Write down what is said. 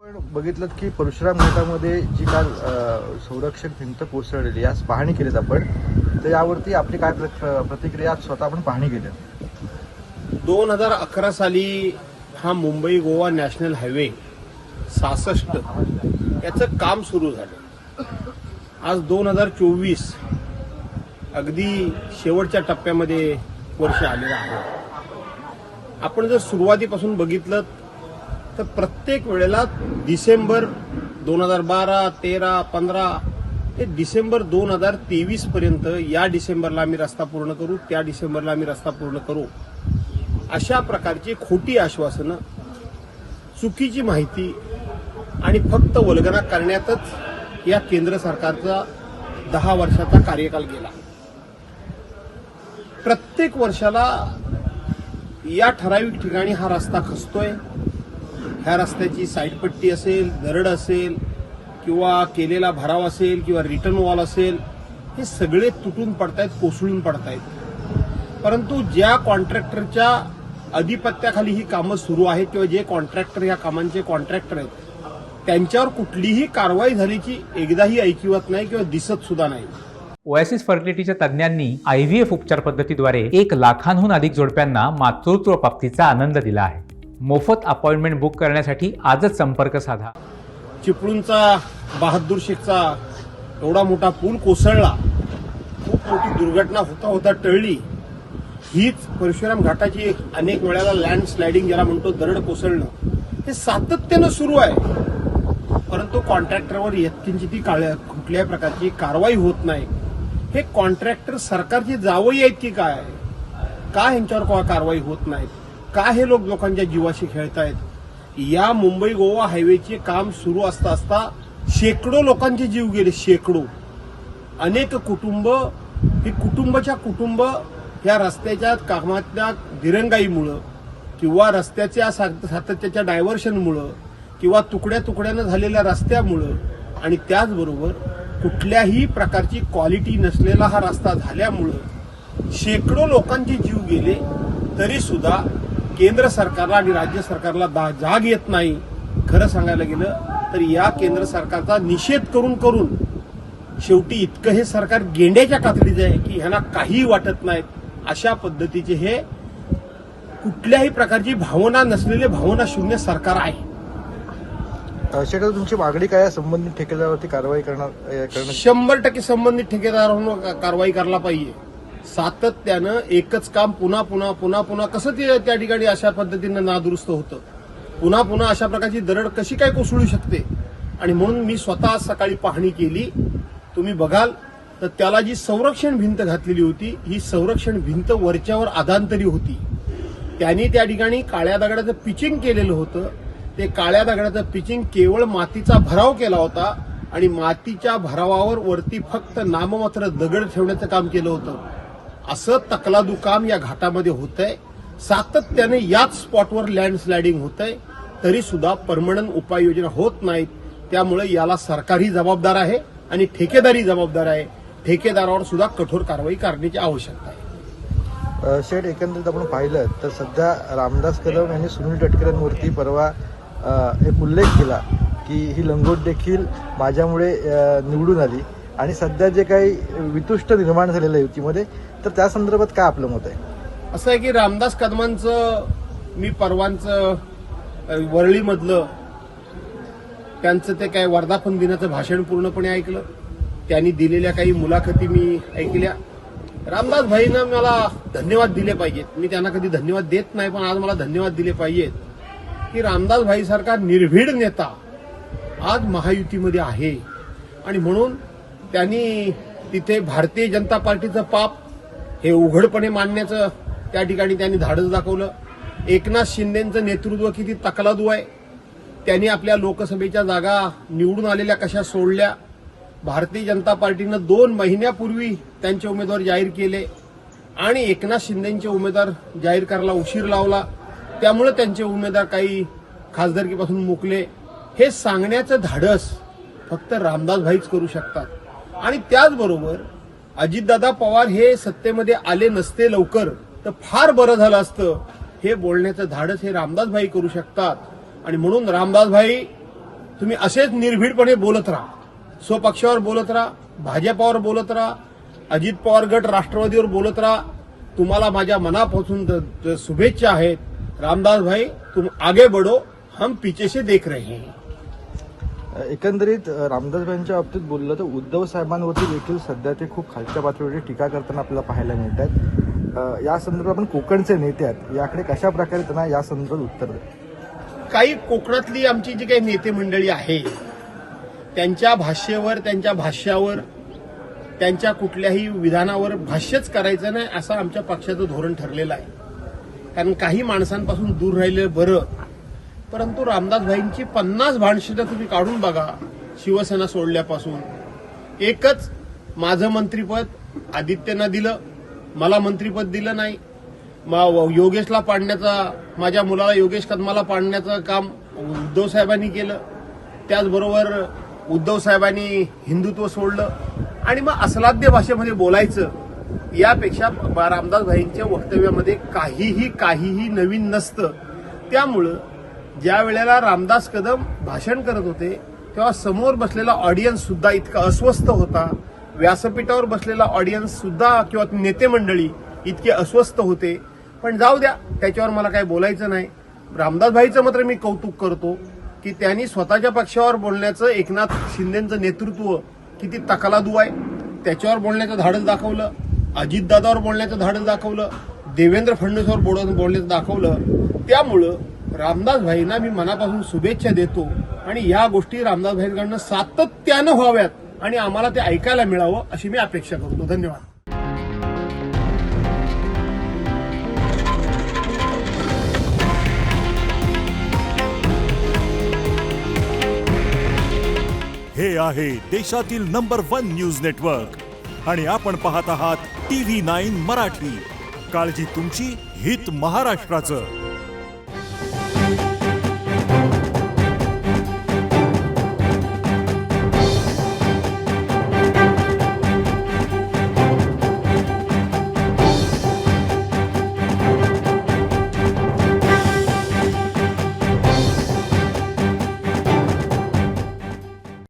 बघितलं की परशुराम घाटामध्ये जी काल संरक्षण भिंत कोसळलेली यास पाहणी केलीत आपण, तर यावरती आपली काय प्रतिक्रिया स्वतः आपण पाहणी केली? 2011 साली हा मुंबई गोवा नॅशनल हायवे 66 याचं काम सुरू झालं. आज 2024 अगदी शेवटच्या टप्प्यामध्ये वर्ष आलेलं आहे. आपण जर सुरुवातीपासून बघितलं तर प्रत्येक वेळेला डिसेंबर 2012, 13, 15 हे डिसेंबर 2023 पर्यंत या डिसेंबरला आम्ही रस्ता पूर्ण करू, त्या डिसेंबरला आम्ही रस्ता पूर्ण करू, अशा प्रकारची खोटी आश्वासनं, चुकीची माहिती आणि फक्त वल्गना करण्यातच या केंद्र सरकारचा 10 वर्षाचा कार्यकाल गेला. प्रत्येक वर्षाला या ठराविक ठिकाणी हा रस्ता खचतोय. ह्या रस्त्याची साईडपट्टी असेल, दरड असेल किंवा केलेला भराव असेल किंवा रिटर्न वॉल असेल, हे सगळे तुटून पडतायत, कोसळून पडतायत. परंतु ज्या कॉन्ट्रॅक्टरच्या अधिपत्याखाली ही कामं सुरू आहेत किंवा जे कॉन्ट्रॅक्टर या कामांचे कॉन्ट्रॅक्टर आहेत, त्यांच्यावर कुठलीही कारवाई झाल्याची एकदाही ऐकिवत नाही किंवा दिसत सुद्धा नाही. ओएसिस फर्टिलिटीच्या तज्ज्ञांनी IVF उपचार पद्धतीद्वारे 1 लाखांहून अधिक जोडप्यांना मातृत्व प्राप्तीचा आनंद दिला आहे. मोफत अपॉइंटमेंट बुक करण्यासाठी आजच संपर्क साधा. चिपळूणचा बहादूर शेखचा एवढा मोठा पूल कोसळला, खूप मोठी दुर्घटना होता टळली. हीच परशुराम घाटाची अनेक वेळेला लँडस्लायडिंग ज्याला म्हणतो, दरड कोसळणं, हे सातत्यानं सुरू आहे. परंतु कॉन्ट्रॅक्टरवर यत्किंचितही कुठल्याही प्रकारची कारवाई होत नाही. हे कॉन्ट्रॅक्टर सरकारची जावई आहेत की काय? का ह्यांच्यावर कारवाई होत नाही? का हे लोकांच्या जीवाशी खेळतायत? या मुंबई गोवा हायवेचे काम सुरू असता असता शेकडो लोकांचे जीव गेले, शेकडो. अनेक कुटुंब ही कुटुंब या रस्त्याच्या कामातल्या दिरंगाईमुळं किंवा रस्त्याच्या सातत्याच्या डायव्हर्शनमुळं किंवा तुकड्यानं झालेल्या रस्त्यामुळं आणि त्याचबरोबर कुठल्याही प्रकारची क्वालिटी नसलेला हा रस्ता झाल्यामुळं शेकडो लोकांचे जीव गेले. तरी सुद्धा केंद्र सरकारला आणि राज्य सरकारला जाग येत नाही. खरं सांगायला गेलं तर या केंद्र सरकारचा निषेध करून शेवटी इतकं हे सरकार गेंड्याच्या कातडीचं आहे की ह्यांना काही वाटत नाहीत. अशा पद्धतीचे हे कुठल्याही प्रकारची भावना नसलेले, भावना शून्य सरकार आहे. शेखर, तुमची मागणी काय? संबंधित ठेकेदारावरती कारवाई करणार? 100% संबंधित ठेकेदारांवर कारवाई करायला पाहिजे. सातत्यानं एकच काम पुन्हा कसं ते त्या ठिकाणी अशा पद्धतीनं नादुरुस्त होतं, पुन्हा अशा प्रकारची दरड कशी काय कोसळू शकते? आणि म्हणून मी स्वतः सकाळी पाहणी केली. तुम्ही बघाल तर त्याला जी संरक्षण भिंत घातलेली होती, ही संरक्षण भिंत वरच्यावर अधांतरी होती. त्यांनी त्या ठिकाणी काळ्या दगडाचं पिचिंग केलेलं होतं. ते काळ्या दगडाचं पिचिंग केवळ मातीचा भराव केला होता आणि मातीच्या भरावावर वरती फक्त नाममात्र दगड ठेवण्याचं काम केलं होतं. असं तकलादू काम या घाटामध्ये होतंय. सातत्याने याच स्पॉटवर लँडस्लायडिंग होतंय, तरी सुद्धा परमनंट उपाययोजना होत नाहीत. त्यामुळे याला सरकारही जबाबदार आहे आणि ठेकेदारही जबाबदार आहे. ठेकेदारावर सुद्धा कठोर कारवाई करण्याची आवश्यकता आहे. शेठ, एकंदरीत आपण पाहिलं तर सध्या रामदास कदम यांनी सुनील तटकरेंवरती परवा एक उल्लेख केला की ही लंगोट देखील माझ्यामुळे निवडून आली आणि सध्या जे काही वितुष्ट निर्माण झालेलं आहे युतीमध्ये, तर त्या संदर्भात काय आपलं मत आहे? असं आहे की रामदास कदमांचं मी परवांचं वरळीमधलं त्यांचं ते काय वर्धापन दिनाचं भाषण पूर्णपणे ऐकलं. त्यांनी दिलेल्या काही मुलाखती मी ऐकल्या. रामदास भाईनं मला धन्यवाद दिले पाहिजेत. मी त्यांना कधी धन्यवाद देत नाही, पण आज मला धन्यवाद दिले पाहिजेत की रामदास भाईसारखा निर्भीड नेता आज महायुतीमध्ये आहे. आणि म्हणून त्यांनी तिथे भारतीय जनता पार्टीचं पाप हे उघडपणे मांडण्याचं त्या ठिकाणी त्यांनी धाडस दाखवलं. एकनाथ शिंदेचं नेतृत्व किती तकलादू आहे. त्यांनी आपल्या लोकसभेच्या जागा निवडून आलेल्या कशा सोडल्या. भारतीय जनता पार्टीनं 2 महिन्यापूर्वी त्यांचे उमेदवार जाहीर केले आणि एकनाथ शिंदेचे उमेदवार जाहीर करायला उशीर लावला. त्यामुळे त्यांचे उमेदवार काही खासदारकीपासून मुकले. हे सांगण्याचं धाडस फक्त रामदास भाईच करू शकतात. आणि त्याचबरोबर अजितदादा पवार हे सत्तेमध्ये आले नसते लवकर तर फार बरं झालं असतं, हे बोलण्याचं धाडस हे रामदास भाई करू शकतात. आणि म्हणून रामदास भाई तुम्ही असेच निर्भीडपणे बोलत राहा, स्वपक्षावर बोलत राहा, भाजपावर बोलत राहा, अजित पवार गट राष्ट्रवादीवर बोलत राहा. तुम्हाला माझ्या मनापासून शुभेच्छा आहेत. रामदास भाई, तुम आगे बढ़ो, हम पीछे से देख रहे हैं. एकंदरीत रामदासभाईंच्या बाबतीत बोललं तर उद्धव साहेबांवरती देखील सध्या ते खूप खालच्या पातळीवर टीका करताना आपल्याला पाहायला मिळत आहेत. या संदर्भात आपण कोकणचे नेते आहेत, याकडे कशा प्रकारे त्यांना या संदर्भात उत्तर द्या. काही कोकणातली आमची जी काही नेते मंडळी आहे त्यांच्या भाष्यावर, त्यांच्या भाष्यावर, त्यांच्या कुठल्याही विधानावर भाष्यच करायचं नाही असं आमच्या पक्षाचं धोरण ठरलेलं आहे. कारण काही माणसांपासून दूर राहिलेलं बरं. परंतु रामदासभाईंची 50 भाषणं तुम्ही काढून बघा शिवसेना सोडल्यापासून. एकच माझं मंत्रिपद आदित्यना दिलं, मला मंत्रिपद दिलं नाही. योगेशला पाडण्याचा, माझ्या मुलाला योगेश कदमाला पाडण्याचं काम उद्धव साहेबांनी केलं. त्याचबरोबर उद्धव साहेबांनी हिंदुत्व सोडलं. आणि मग अस्लाद्य भाषेमध्ये बोलायचं यापेक्षा रामदासभाईंच्या वक्तव्यामध्ये काहीही नवीन नसतं. त्यामुळं ज्या वेळेला रामदास कदम भाषण करत होते तेव्हा समोर बसलेला ऑडियन्स सुद्धा इतका अस्वस्थ होता, व्यासपीठावर बसलेला ऑडियन्स सुद्धा किंवा नेते मंडळी इतके अस्वस्थ होते. पण जाऊ द्या, त्याच्यावर मला काही बोलायचं नाही. रामदासभाईचं मात्र मी कौतुक करतो की त्यांनी स्वतःच्या पक्षावर बोलण्याचं, एकनाथ शिंदेचं नेतृत्व किती तकलादू आहे त्याच्यावर बोलण्याचं धाडस दाखवलं, अजितदादावर बोलण्याचं धाडस दाखवलं, देवेंद्र फडणवीसवर बोलण्याचं दाखवलं. त्यामुळं रामदासभाईंना मी मनापासून शुभेच्छा देतो आणि या गोष्टी रामदासभाईंकडनं सातत्यानं व्हाव्यात आणि आम्हाला ते ऐकायला मिळावं अशी मी अपेक्षा करतो. धन्यवाद. हे आहे देशातील नंबर 1 न्यूज नेटवर्क आणि आपण पाहत आहात TV9 मराठी. काळजी तुमची, हित महाराष्ट्राचं.